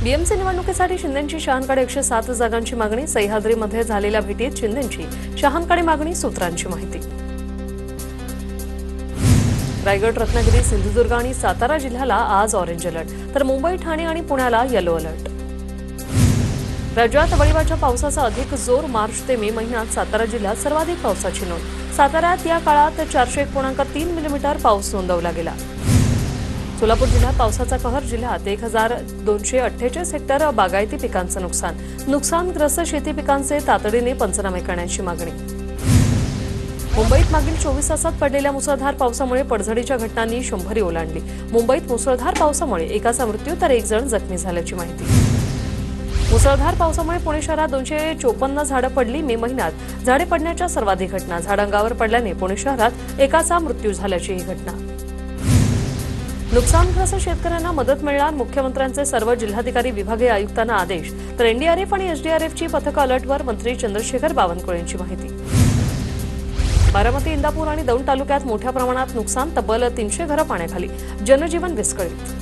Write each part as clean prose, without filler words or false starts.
BMC निवडणुकीसाठी शिंदेंची शहांकडे 107 जागांची मागणी। सह्याद्रीमध्ये झालेल्या भेटीत शिंदेंची शहांकडे मागणी। सूत्रांची माहिती। रायगड, रत्नागिरी, सिंधुदुर्ग आणि सातारा जिल्ह्याला आज ऑरेंज अलर्ट, तर मुंबई, ठाणे आणि पुण्याला येलो अलर्ट। राज्यात वळीवाच्या पावसाचा अधिक जोर। मार्च ते मे महिन्यात सातारा जिल्ह्यात सर्वाधिक पावसाची नोंद। साताऱ्यात या काळात 401.3 मिलीमीटर पाऊस नोंदवला गेला। सोलापूर जिल्ह्यात पावसाचा कहर। जिल्ह्यात 1248 हेक्टर बागायती पिकांचं नुकसान। नुकसानग्रस्त शेती पिकांचे तातडीने पंचनामे करण्याची मागणी। मुंबईत मागील 24 तासात पडलेल्या मुसळधार पावसामुळे पडझडीच्या घटनांनी 100 ओलांडली। मुंबईत मुसळधार पावसामुळे एकाचा मृत्यू तर 1 जण जखमी झाल्याची माहिती। मुसळधार पावसामुळे पुणे शहरात 254 झाडं पडली। मे महिन्यात झाडे पडण्याच्या सर्वाधिक घटना। झाडांगावर पडल्याने पुणे शहरात एकाचा मृत्यू झाल्याची ही घटना। नुकसानग्रस्त शेतकऱ्यांना मदत मिळणार। मुख्यमंत्र्यांचे सर्व जिल्हाधिकारी, विभागीय आयुक्तांना आदेश, तर एनडीआरएफ आणि एसडीआरएफची पथकं अलर्टवर। मंत्री चंद्रशेखर बावनकुळेंची माहिती। बारामती, इंदापूर आणि दौंड तालुक्यात मोठ्या प्रमाणात नुकसान। तब्बल 300 घरं पाण्याखाली, जनजीवन विस्कळीत।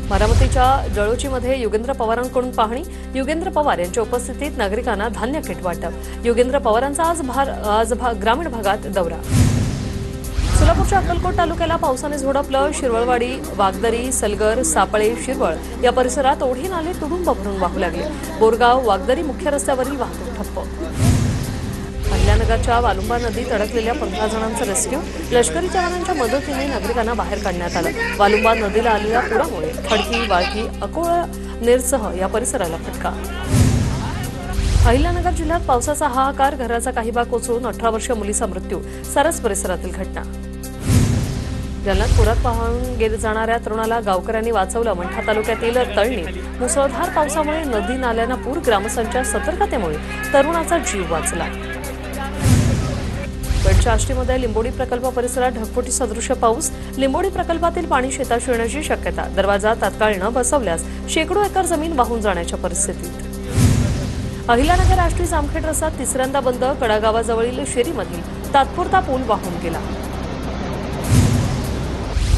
बारामतीच्या जळोचीमध्ये योगेंद्र पवारांकडून पाहणी। योगेंद्र पवार यांच्या उपस्थितीत नागरिकांना धान्य किट वाटप। योगेंद्र पवारांचा आज ग्रामीण भागात दौरा। सोलापूरच्या अक्कलकोट तालुक्याला पावसाने झोडपलं। शिरवळवाडी, वागदरी, सलगर, सापळे, शिरवळ या परिसरात ओढे नाले तुडुंब भरून वाहू लागले। बोरगाव, वागदरी मुख्य रस्त्यावरील वाहतूक ठप्प। अहिल्यानगरच्या वालुंबा नदीत अडकलेल्या 15 जणांचं रेस्क्यू। लष्करी जवानांच्या मदतीने नागरिकांना बाहेर काढण्यात आलं। वालुंबा नदीला आलेल्या पुरामुळे खडकी, वाळकी, अकोळनेरसह या परिसराला फटका। अहिल्यानगर जिल्ह्यात पावसाचा हाहाकार। घराचा काही भाग कोसळून 18 वर्षीय मुलीचा मृत्यू। सारस परिसरातील घटना। जालन्यात पुरात वाहून गेले जाणाऱ्या तरुणाला गावकऱ्यांनी वाचवलं। मंठा तालुक्यातील तळणी मुसळधार पावसामुळे नदी नाल्यांना पूर। ग्रामस्थांच्या सतर्कतेमुळे तरुणाचा जीव वाचला। पेठच्या आष्टीमध्ये लिंबोडी प्रकल्प परिसरात ढगफुटी सदृश्य पाऊस। लिंबोडी प्रकल्पातील पाणी शेतात शिरण्याची शक्यता। दरवाजा तात्काळ न बसवल्यास शेकडो एकर जमीन वाहून जाण्याच्या परिस्थितीत। अहिल्यानगर आष्टी जामखेड रस्ता तिसऱ्यांदा बंद। कडा गावाजवळील शेरीमधील तात्पुरता पूल वाहून गेला।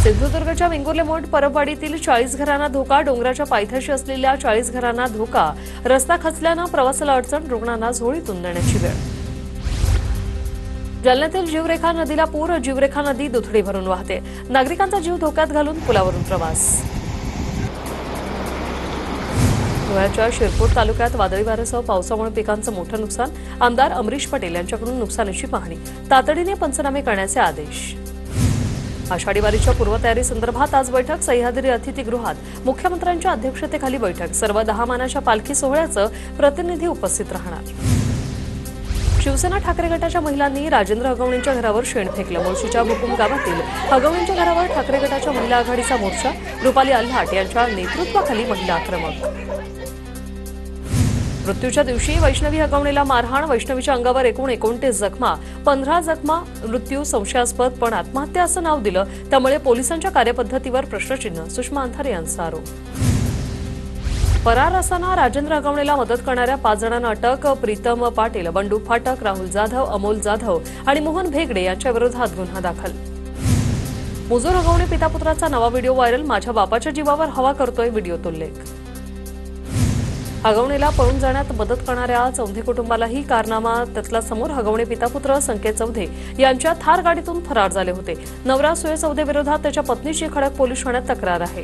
सिंधुदुर्गच्या वेंगुर्ले मोठ परबवाडीतील 40 घरांना धोका। डोंगराच्या पायथ्याशी असलेल्या 40 घरांना धोका। रस्ता खचल्यानं प्रवासाला अडचण। रुग्णांना झोळीतून नेण्याची वेळ। जालन्यातील जीवरेखा नदीला पूर। जीवरेखा नदी दुथडी भरून वाहते। नागरिकांचा जीव धोक्यात घालून पुलावरून प्रवास। धुळ्याच्या शिरपूर तालुक्यात वादळी वाऱ्यासह पावसामुळे पिकांचं मोठं नुकसान। आमदार अमरीश पटेल यांच्याकडून नुकसानीची पाहणी। तातडीने पंचनामे करण्याचे आदेश। आषाढी वारीच्या पूर्वतयारी संदर्भात आज बैठक। सह्याद्री अतिथीगृहात मुख्यमंत्र्यांच्या अध्यक्षतेखाली बैठक। सर्व 10 मानाच्या पालखी सोहळ्याचं प्रतिनिधी उपस्थित राहणार। शिवसेना ठाकरे गटाच्या महिलांनी राजेंद्र हगवणेंच्या घरावर शेण फेकलं। मुळशीच्या भुकुम गावातील हगवणेंच्या घरावर ठाकरे गटाच्या महिला आघाडीचा मोर्चा। रुपाली अल्हाट यांच्या नेतृत्वाखाली महिला आक्रमक। मृत्यूच्या दिवशी वैष्णवी हगवणेला मारहाण। वैष्णवीच्या अंगावर एकूण 29 जखमा। 15 जखमा मृत्यू संशयास्पद, पण आत्महत्या असं नाव दिलं, त्यामुळे पोलिसांच्या कार्यपद्धतीवर प्रश्नचिन्ह। सुषमा अंधारे यांचा आरोप। फरार असताना राजेंद्र हगवणेला मदत करणाऱ्या 5 जणांना अटक। प्रीतम पाटील, बंडू फाटक, राहुल जाधव, अमोल जाधव आणि मोहन भेगडे यांच्या विरोधात गुन्हा दाखल। मुजोर हगवणे पितापुत्राचा नवा व्हिडिओ व्हायरल। माझ्या बापाच्या जीवावर हवा करतोय व्हिडिओत उल्लेख। हगवणेला पळून जाण्यात मदत करणाऱ्या चौधे कुटुंबालाही कारनामा। त्यातला समोर हगवणे पितापुत्र संकेत चौधे यांच्या थार गाडीतून फरार झाले होते। नवरा सुये चौधे विरोधात त्याच्या पत्नीची खडक पोलीस ठाण्यात तक्रार आहे।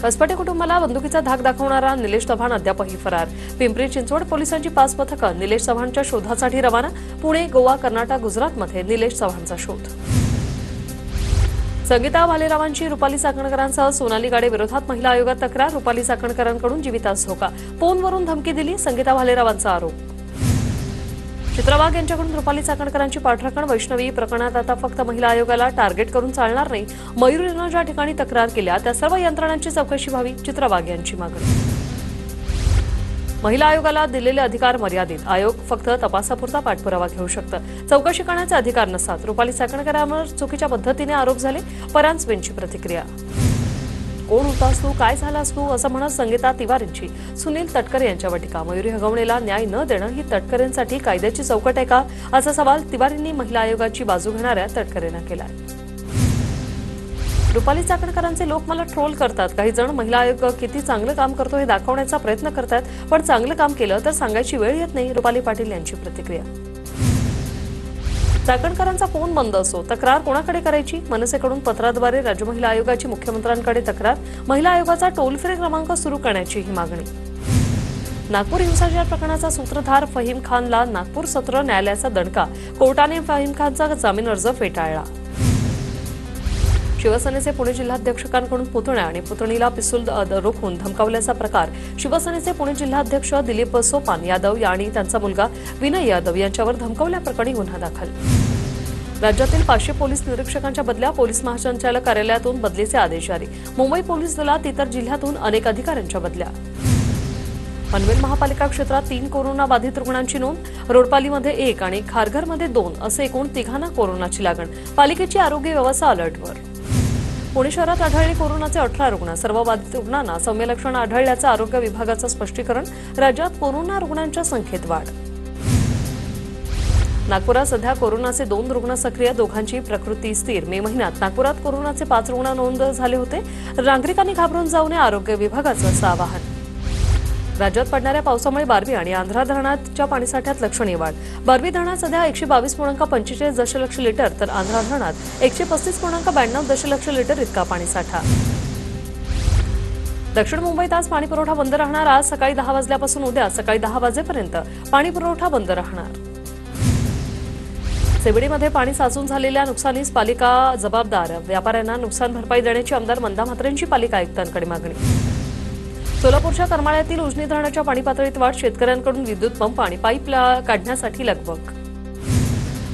कसपटे कुटुंबाला बंदुकीचा धाक दाखवणारा निलेश चव्हाण अद्यापही फरार। पिंपरी चिंचवड पोलिसांची 5 पथकं निलेश चव्हाणच्या शोधासाठी रवाना। पुणे, गोवा, कर्नाटक, गुजरातमध्ये निलेश चव्हाणचा शोध। संगीता भालेरावांची रुपाली चाकणकरांसह सोनाली गाडे विरोधात महिला आयोगात तक्रार। रुपाली चाकणकरांकडून जीवितास धोका। फोनवरून धमकी दिली, संगीता भालेरावांचा आरोप। चित्रा वाघ यांच्याकडून रुपाली चाकणकरांची पाठराखण। वैष्णवी प्रकरणात आता फक्त महिला आयोगाला टार्गेट करून चालणार नाही। मयुरीनं ज्या ठिकाणी तक्रार केल्या त्या सर्व यंत्रणांची चौकशी व्हावी, चित्रा वाघ यांची मागणी। महिला आयोगाला दिलेले अधिकार मर्यादित। आयोग फक्त तपासापुरता पाठपुरावा घेऊ शकतं, चौकशी करण्याचे अधिकार नसतात। रुपाली चाकणकरांवर चुकीच्या पद्धतीने आरोप झाले, परांजपेंची प्रतिक्रिया। कोण होतास तू, काय झालास तू असं म्हणत संगीता तिवारींची सुनील तटकरे यांच्यावर टीका। मयुरी हगवणेला न्याय न देणं ही तटकरेंसाठी कायद्याची चौकट आहे का, असा सवाल तिवारींनी महिला आयोगाची बाजू घेणाऱ्या तटकरेंना केला। रुपाली चाकणकरांचे लोक मला ट्रोल करतात. काही जण महिला आयोग किती चांगलं काम करतो हे दाखवण्याचा प्रयत्न करतात, पण चांगलं काम केलं तर सांगायची वेळ येत नाही. रुपाली पाटील यांची प्रतिक्रिया. चाकणकरांचा फोन बंद असो, तक्रार कोणाकडे करायची? मनसेकडून पत्राद्वारे राज्य महिला आयोगाची मुख्यमंत्र्यांकडे तक्रार. महिला आयोगाचा टोल फ्री क्रमांक सुरू करण्याची ही मागणी. नागपूर हिंसाचार प्रकरणाचा सूत्रधार फहीम खानला नागपूर सत्र न्यायालयाचा दणका. कोर्टाने फहीम खानचा जामीन अर्ज फेटाळला. शिवसेनेचे पुणे जिल्हाध्यक्षांकडून पुतण्या आणि पुतणीला पिस्तूल रोखून धमकावल्याचा प्रकार. शिवसेनेचे पुणे जिल्हाध्यक्ष दिलीप सोपान यादव आणि त्यांचा मुलगा विनय यादव यांच्यावर धमकावल्याप्रकरणी गुन्हा दाखल. राज्यातील 500 पोलीस निरीक्षकांच्या बदल्या. पोलीस महासंचालक कार्यालयातून बदलीचे आदेश जारी. मुंबई पोलीस दलात इतर जिल्ह्यातून अनेक अधिकाऱ्यांच्या बदल्या. पनवेल महापालिका क्षेत्रात 3 कोरोना बाधित रुग्णांची नोंद. रोडपालीमध्ये 1 आणि खारघरमध्ये 2 असे एकूण 3 कोरोनाची लागण. पालिकेची आरोग्य व्यवस्था अलर्टवर. पुणे शहरात आढळले कोरोनाचे 18 रुग्ण. सर्व बाधित रुग्णांना सौम्य लक्षणं आढळल्याचं आरोग्य विभागाचं स्पष्टीकरण. राज्यात कोरोना रुग्णांच्या संख्येत वाढ. नागपुरात सध्या कोरोनाचे 2 रुग्ण सक्रिय. दोघांची प्रकृती स्थिर. मे महिन्यात नागपुरात कोरोनाचे 5 रुग्ण नोंद झाले होते. नागरिकांनी घाबरून जाऊ नये, आरोग्य विभागाचं असं आवाहन. राज्यात पडणाऱ्या पावसामुळे बारवी आणि आंध्रा धरणाच्या पाणीसाठ्यात लक्षणीय वाढ. बारवी धरणात सध्या 122.45 दशलक्ष लिटर तर आंध्रा धरणात 135.92 दशलक्ष लिटर इतका पाणीसाठा. दक्षिण मुंबईत आज पाणीपुरवठा बंद राहणार. आज सकाळी 10 वाजल्यापासून उद्या सकाळी 10 वाजेपर्यंत पाणीपुरवठा बंद राहणार. सेबडीमध्ये पाणी साचून झालेल्या नुकसानीस पालिका जबाबदार. व्यापाऱ्यांना नुकसान भरपाई देण्याची आमदार मंदा म्हात्रेंची पालिका आयुक्तांकडे मागणी. सोलापूरच्या करमाळ्यातील उजनी धरणाच्या पाणी पातळीत वाढ. शेतकऱ्यांकडून विद्युत पंप आणि पाईप काढण्यासाठी लगबग.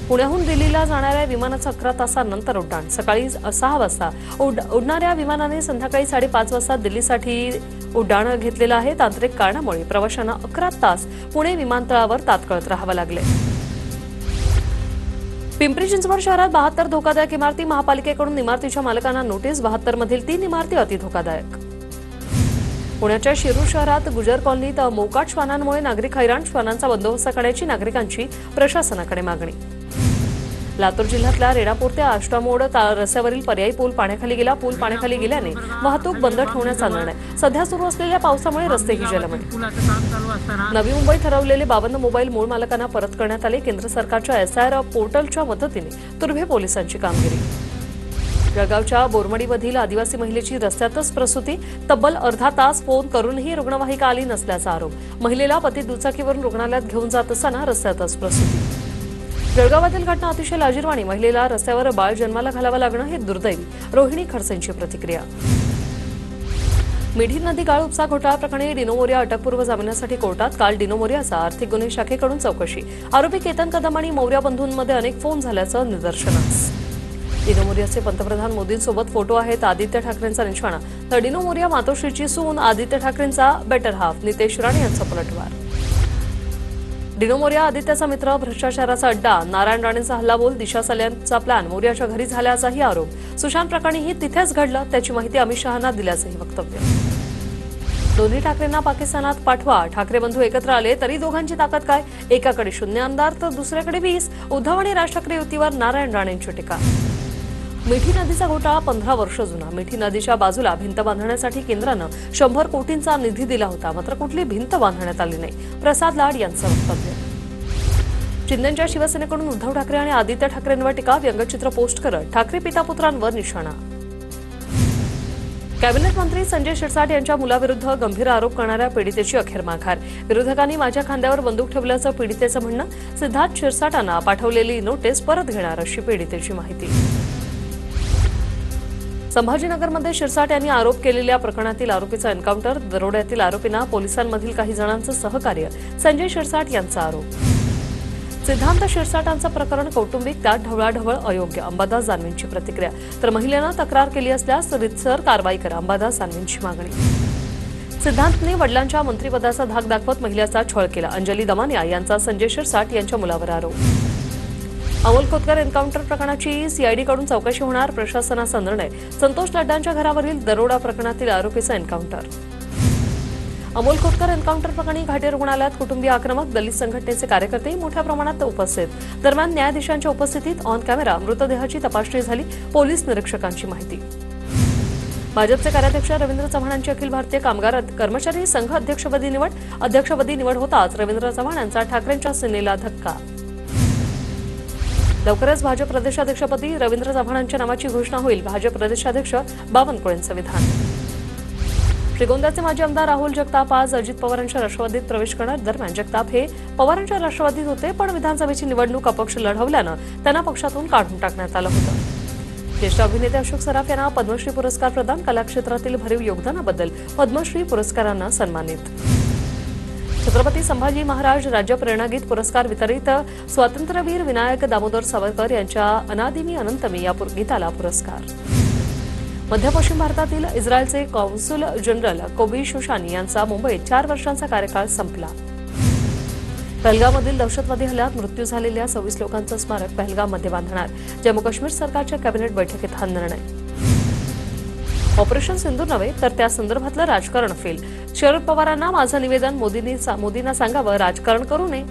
पुण्याहून दिल्लीला जाणाऱ्या विमानाचं 11 तासांनंतर उड्डाण. सकाळी 6 वाजता उडणाऱ्या विमानाने संध्याकाळी 5:30 वाजता दिल्लीसाठी उड्डाण घेतलेलं आहे. तांत्रिक कारणामुळे प्रवाशांना 11 तास पुणे विमानतळावर तात्काळत राहावं लागले. पिंपरी चिंचवड शहरात 72 धोकादायक इमारती. महापालिकेकडून इमारतीच्या मालकांना नोटीस. 72 मधील 3 इमारती अतिधोकादायक. पुण्याच्या शिरूर शहरात गुजर कॉलनीत मोकाट श्वानांमुळे नागरिक हैराण. श्वानांचा बंदोबस्त करण्याची नागरिकांची प्रशासनाकडे मागणी. लातूर जिल्ह्यातल्या रेणापूर ते आष्टामोड रस्त्यावरील पर्यायी पूल पाण्याखाली गेला. पूल पाण्याखाली गेल्याने वाहतूक बंद ठेवण्याचा निर्णय. सध्या सुरू असलेल्या पावसामुळे रस्तेही जलमय. नवी मुंबईत हरवलेले 52 मोबाईल मूळ मालकांना परत करण्यात आले. केंद्र सरकारच्या SIR पोर्टलच्या मदतीने तुर्भे पोलिसांची कामगिरी. जळगावच्या बोरमडीमधील आदिवासी महिलेची रस्त्यातच प्रसूती. तब्बल अर्धा तास फोन करूनही रुग्णवाहिका आली नसल्याचा आरोप. महिलेला पती दुचाकीवरून रुग्णालयात घेऊन जात असताना रस्त्यातच प्रसूती. जळगावातील घटना अतिशय लाजिरवाणी. महिलेला रस्त्यावर बाळ जन्माला घालावं लागणं हे दुर्दैवी. रोहिणी खडसेंची प्रतिक्रिया. मिठी नदी गाळ उपसा घोटाळा प्रकरणी डिनो मोरिया अटकपूर्व जामिनासाठी कोर्टात. काल डिनो मोरियाचा आर्थिक गुन्हे शाखेकडून चौकशी. आरोपी केतन कदम आणि मोरिया बंधूंमध्ये अनेक फोन झाल्याचं निदर्शनास. डिनो मोरियाचे पंतप्रधान मोदींसोबत फोटो आहेत. आदित्य ठाकरेंचा निशाणा. तर डिनो मोरिया मातोश्रीची सून आदित्य ठाकरेंचा बेटर हाफ नितेश राणे यांचा पलटवार. डिनो मोरिया आदित्याचा मित्र. भ्रष्टाचाराचा अड्डा. नारायण राणेंचा हल्लाबोल. दिशा सल्यांचा प्लॅन मोरियाच्या घरी झाल्याचाही आरोप. सुशांत प्रकरणीही तिथेच घडलं त्याची माहिती अमित शहांना दिल्याचंही वक्तव्य. दोन्ही ठाकरेंना पाकिस्तानात पाठवा. ठाकरे बंधू एकत्र आले तरी दोघांची ताकद काय? एकाकडे 0 आमदार तर दुसऱ्याकडे 20. उद्धव आणि राज ठाकरे युतीवर नारायण राणेंची टीका. मिठी नदीचा घोटाळा 15 वर्ष जुना. मिठी नदीच्या बाजूला भिंत बांधण्यासाठी केंद्रानं 100 कोटींचा निधी दिला होता. मात्र कुठली भिंत बांधण्यात आली नाही. प्रसाद लाड यांचं वक्तव्य. शिंदेच्या शिवसेनेकडून उद्धव ठाकरे आणि आदित्य ठाकरेंवर टीका. व्यंगचित्र पोस्ट करत ठाकरे पिता पुत्रांवर निशाणा. कॅबिनेट मंत्री संजय शिरसाट यांच्या मुलाविरुद्ध गंभीर आरोप करणाऱ्या पीडितेची अखेर माघार. विरोधकांनी माझ्या खांद्यावर बंदूक ठेवल्याचं पीडितेचं म्हणणं. सिद्धार्थ शिरसाटांना पाठवलेली नोटीस परत घेणार अशी पीडितेची माहिती. संभाजीनगरमध्ये शिरसाट यांनी आरोप केलेल्या प्रकरणातील आरोपीचा एन्काउंटर. दरोड्यातील आरोपींना पोलिसांमधील काही जणांचं सहकार्य. संजय शिरसाट यांचा आरोप. सिद्धांत शिरसाटांचं प्रकरण कौटुंबिक. त्यात ढवळाढवळ अयोग्य. अंबादास दानवेंची प्रतिक्रिया. तर महिलेनं तक्रार केली असल्यास रीतसर कारवाई करा. अंबादास दानवेंची मागणी. सिद्धांतने वडिलांच्या मंत्रिपदाचा धाक दाखवत महिलेचा छळ केला. अंजली दमानिया यांचा संजय शिरसाट यांच्या मुलावर आरोप. अमोल खोतकर एन्काउंटर प्रकरणाची सीआयडीकडून चौकशी होणार. प्रशासनाचा निर्णय. संतोष लड्डांच्या घरावरील दरोडा प्रकरणातील आरोपीचा एन्काउंटर. अमोल खोतकर एन्काउंटर प्रकरणी घाटे रुग्णालयात कुटुंबीय आक्रमक. दलित संघटनेचे कार्यकर्ते मोठ्या प्रमाणात उपस्थित. दरम्यान न्यायाधीशांच्या उपस्थितीत ऑन कॅमेरा मृतदेहाची तपासणी झाली. पोलीस निरीक्षकांची माहिती. भाजपचे कार्याध्यक्ष रवींद्र चव्हाणांची अखिल भारतीय कामगार कर्मचारी संघ अध्यक्षपदी निवड होताच रवींद्र चव्हाण यांचा ठाकरेंच्या सेनेला धक्का। लवकरच भाजप प्रदेशाध्यक्षपदी रवींद्र चव्हाणांच्या नावाची घोषणा होईल, भाजप प्रदेशाध्यक्ष बावनकुळेंचं विधान। श्रीगोंद्याचे माजी आमदार राहुल जगताप आज अजित पवारांच्या राष्ट्रवादीत प्रवेश करणार। दरम्यान जगताप हे पवारांच्या राष्ट्रवादीत होते, पण विधानसभेची निवडणूक अपक्ष लढवल्यानं त्यांना पक्षातून काढून टाकण्यात आलं होतं। ज्येष्ठ अभिनेते अशोक सराफ यांना पद्मश्री पुरस्कार प्रदान, कलाक्षेत्रातील भरीव योगदानाबद्दल पद्मश्री पुरस्कारांना सन्मानित। छत्रपती संभाजी महाराज राज्य प्रेरणागीत पुरस्कार वितरित, स्वातंत्र्यवीर विनायक दामोदर सावरकर यांच्या अनादिमी अनंतमी या गीताला पुरस्कार। मध्य पश्चिम भारतातील इस्रायलचे कौन्सुल जनरल कोबी शुशानी यांचा मुंबईत 4 वर्षांचा कार्यकाळ संपला। पहलगाममधील दहशतवादी हल्ल्यात मृत्यू झालेल्या 26 लोकांचं स्मारक पहलगाममध्ये बांधणार, जम्मू काश्मीर सरकारच्या कॅबिनेट बैठकीत हा निर्णय। ऑपरेशन सिंधूर नव्हे तर त्या संदर्भातलं राजकारण फेल, शरद पवारांना माझं निवेदन, मोदींना सांगावं राजकारण करू नये,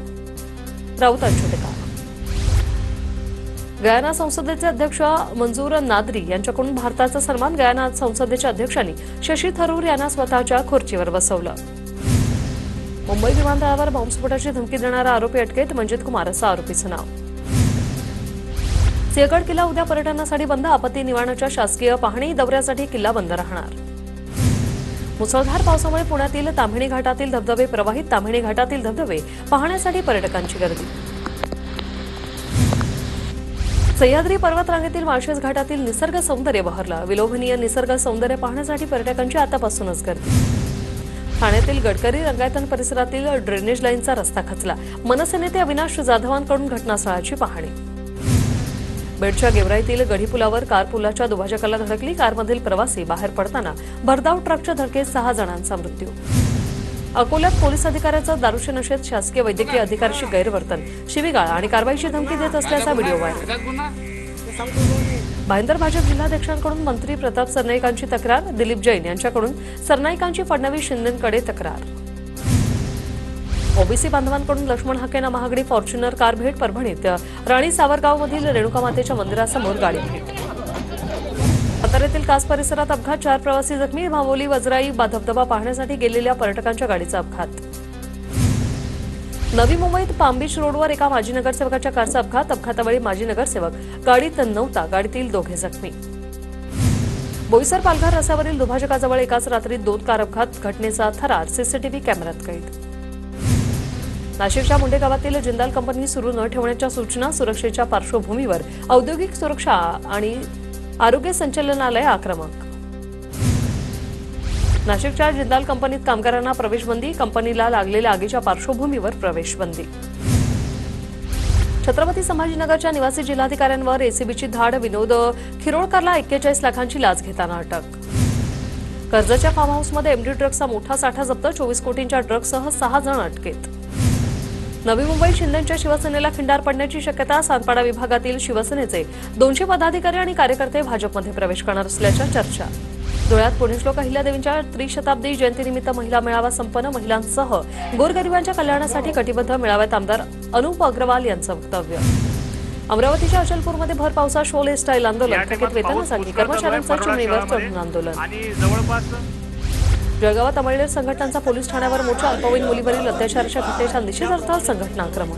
राऊतांची टीका। गयाना संसदेचे अध्यक्ष मंजूर नादरी यांच्याकडून भारताचा सन्मान, गयाना संसदेच्या अध्यक्षांनी शशी थरूर यांना स्वतःच्या खुर्चीवर बसवलं। मुंबई विमानतळावर बॉम्बस्फोटाची धमकी देणारा आरोपी अटकेत, मंजित कुमार असं आरोपीचं नाव। सिंहगड किल्ला उद्या पर्यटनासाठी बंद, आपत्ती निवारणाच्या शासकीय पाहणी दौऱ्यासाठी किल्ला बंद राहणार। मुसळधार पावसामुळे पुण्यातील ताम्हिणी घाटातील धबधबे प्रवाहित, ताम्हिणी घाटातील धबधबे पाहण्यासाठी पर्यटकांची गर्दी। सह्याद्री पर्वतरांगेतील माळशेज घाटातील निसर्ग सौंदर्य बहरलं, विलोभनीय निसर्ग सौंदर्य पाहण्यासाठी पर्यटकांची आतापासूनच गर्दी। ठाण्यातील गडकरी रंगायतन परिसरातील ड्रेनेज लाईनचा रस्ता खचला, मनसे नेते अविनाश जाधवांकडून घटनास्थळाची पाहणी। बेडच्या गेवराईतील गढी पुलावर कार पुलाच्या दुभाजकाला धडकली, कारमधील प्रवासी बाहेर पडताना भरधाव ट्रकच्या धडकेत 6 जणांचा मृत्यू। अकोल्यात पोलीस अधिकाऱ्याचं दारूच्या नशेत शासकीय वैद्यकीय अधिकाऱ्याशी गैरवर्तन, शिवीगाळ आणि कारवाईची धमकी देत असल्याचा व्हिडिओ व्हायरल। भाईंदर भाजप जिल्हाध्यक्षांकडून मंत्री प्रताप सरनाईकांची तक्रार, दिलीप जैन यांच्याकडून सरनाईकांची फडणवीस शिंदेंकडे तक्रार। ओबीसी बांधवांकडून लक्ष्मण हाकेंना महागडी फॉर्च्युनर कार भेट, परभणीत राणी सावरगावमधील रेणुकामातेच्या मंदिरासमोर गाडी भेट। साताऱ्यातील कास परिसरात अपघात, 4 प्रवासी जखमी, भावोली वजराई धबधबा पाहण्यासाठी गेलेल्या पर्यटकांच्या गाडीचा अपघात। नवी मुंबईत पामबीच रोडवर एका माजी नगरसेवकाच्या कारचा अपघात, अपघातावेळी माजी नगरसेवक गाडीत नव्हता, गाडीतील दोघे जखमी। बोईसर पालघर रस्त्यावरील दुभाजकाजवळ एकाच रात्रीत 2 कार अपघात, घटनेचा थरार सीसीटीव्ही कॅमेऱ्यात कैद। नाशिकच्या मुंडे गावातील जिंदाल कंपनी सुरू न ठेवण्याच्या सूचना, सुरक्षेच्या पार्श्वभूमीवर औद्योगिक सुरक्षा आणि आरोग्य संचालनालय आक्रमक। नाशिकच्या जिंदाल कंपनीत कामगारांना प्रवेशबंदी, कंपनीला लागलेल्या आगीच्या पार्श्वभूमीवर प्रवेशबंदी। छत्रपती संभाजीनगरच्या निवासी जिल्हाधिकाऱ्यांवर एसीबीची धाड, विनोद खिरोळकरला 41 लाखांची लाच घेताना अटक। कर्जच्या फार्म हाऊसमध्ये एमडी ड्रग्सचा मोठा साठा जप्त, 24 कोटींच्या ड्रग्ससह 6 जण अटकेत। नवी मुंबईत शिंदेंच्या शिवसेनेला खिंडार पडण्याची शक्यता, सातपाडा विभागातील शिवसेनेचे 200 पदाधिकारी आणि कार्यकर्ते भाजपमध्ये प्रवेश करणार असल्याच्या चर्चा। धुळ्यात पुण्यश्लोक अहिल्यादेवींच्या त्रिशताब्दी जयंतीनिमित्त महिला मेळावा संपन्न, महिलांसह गोरगरिबांच्या कल्याणासाठी कटिबद्ध, मेळाव्यात आमदार अनूप अग्रवाल यांचं वक्तव्य। अमरावतीच्या अचलपूरमध्ये भर पावसात शोले स्टाईल आंदोलन, थकीत वेतनासाठी कर्मचाऱ्यांचं चिमणीवर चढून आंदोलन। जळगावात अमळनेर संघटनांचा पोलीस ठाण्यावर मोर्चा, अल्पवयीन मुलीवरील अत्याचाराच्या घटनेच्या निषेधार्थ संघटना आक्रमक।